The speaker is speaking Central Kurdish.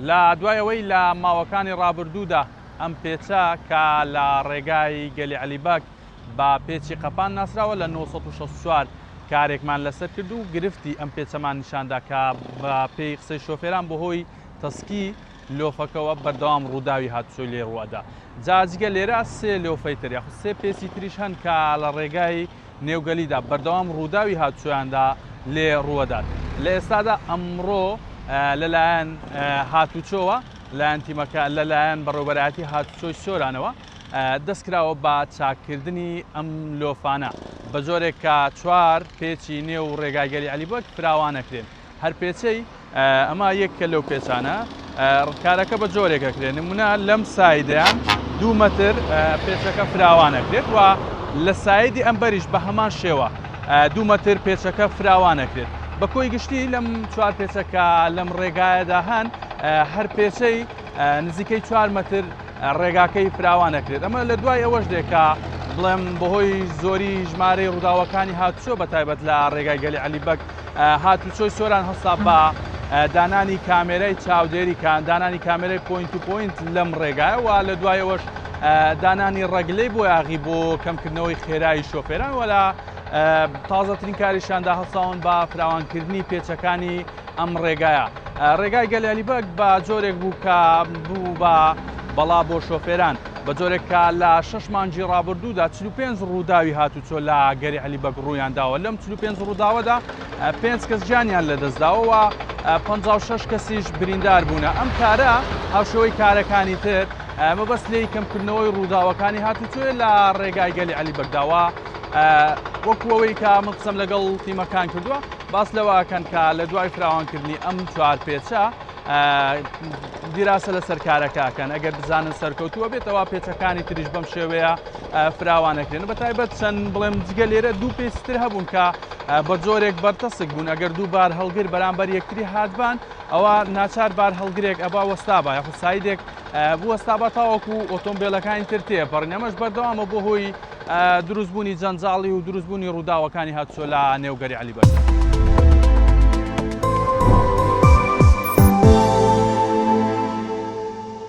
لە دوایەوەی لە ماوەکانی ڕابردوودا ئەم پێچە کە لە ڕێگای گەلی عەلیبەگ بە پێچی قەپان ناسراوە لە 1964 کارێکمان لەسەر کرد و گرفتی ئەم پێچەمان نیشاندا کە بە پێی قسەی شۆفێران بەهۆی تەسکی لۆفەکەەوە بەردەوام ڕووداوی هاتوچۆی لێ ڕوەدا. جاجگە لێرە سێ لۆفەی تر یاخود سێ پێچی تریش هەن کە لە ڕێگای نێوگەلیدا بەردەوام ڕووداوی هاتوچۆیاندا لێ ڕوەدات. لە ئێستادا ئەمڕۆ لەلایەن هاتوچۆوە لایەن تیمەکە لەلایەن بەڕێوەبەرایەتی هاتوچۆی سۆرانەوە دەستکراوە بە چاکردنی ئەم لۆفانە بە جۆرێک کە چوار پێچی نێو ڕێگای گەلی عەلیبەگ فراوانەکرێن. هەر پێچەی ئەمە یەککە لەو پێچانە کارەکە بە جۆرێکەکرێن. نمونە لەم سایدیان 2 مەتر پێچەکە فراوانەکرێت و لە سایدی ئەمبەریش بە هەمان شێوە 2 مەتر پێچەکە فراوانەکرێت. بە کۆی گشتی لەم چوار پێچەکە لەم ڕێگایەدا هەن هەر پێچەی نزیکەی 4 مەتر ڕێگاکەی فراوانەکرێت. ئەمە لە دوای ئەوەش دێکا بڵێم بەهۆی زۆری ژمارەی ڕووداوەکانی هاتوچۆ بە تایبەت لە ڕێگای گەلی عەلیبەگ هاتوچۆی سۆران هەستا بە دانانی کامێرەی چاودێری دانانی کامێرەی پۆینت تو پۆینت لەم ڕێگایە و لە دوایەوەش دانانی ڕەگلەی بۆ یاغی بۆ کەمکردنەوەی خێرایی شۆفێران وەلا تازەترین کاریشاندا هەڵساون بە فراوانکردنی پێچەکانی ئەم ڕێگایە. ڕێگای گەلی عەلیبەگ بە جۆرێک بوو کە بوو بە بەڵا بۆ شۆفێران بە جۆرێک کە لە 6 مانگی ڕابردوودا 45 ڕووداوی هاتوچۆ لە گەلی عەلیبەگ ڕوویانداوە. لەم 45 ڕووداوەدا 5 کەس گیانیان لەدەستداوە و 56 کەسیش بریندار بوونە. ئەم کارە هاوشێوەی کارەکانی تر مەبەست لێی کەمکردنەوەی ڕووداوەکانی هاتوچۆ لە ڕێگای گەلی عەلیبەگداوە وەکوەوەی کە من قسەم لەگەڵ تیمەکان کردووە باس لەوەکەن کە لە دوای فراوانکردنی ئەم چوار پێچە دیراسە لەسەر کارەکەکەن ئەگەر بزانن سەرکەوتووە بێتەوە پێچەکانی تریش بەم شێوەیە فراوانەکرێن. بە تایبەت چەند بڵێم جگە لێرە 2 پێچتر هەبوون کە بە جۆرێک بەرتەسک بوون ئەگەر 2 بار هەڵگر بەرامبەر یەکتری هاتبان ئەوە ناچار بار هەڵگرێک ئەبا وەستابە یاخود سایدێک بوەستابە تاوەکو ئۆتۆمبیلەکانی تر تێپەڕن. ئەمەش بەردەوامە بۆ هۆی دروستبوونی جەنجاڵی و دروستبوونی ڕووداوەکانی هاتوچۆ لە نێوگەری عەلیبەگ.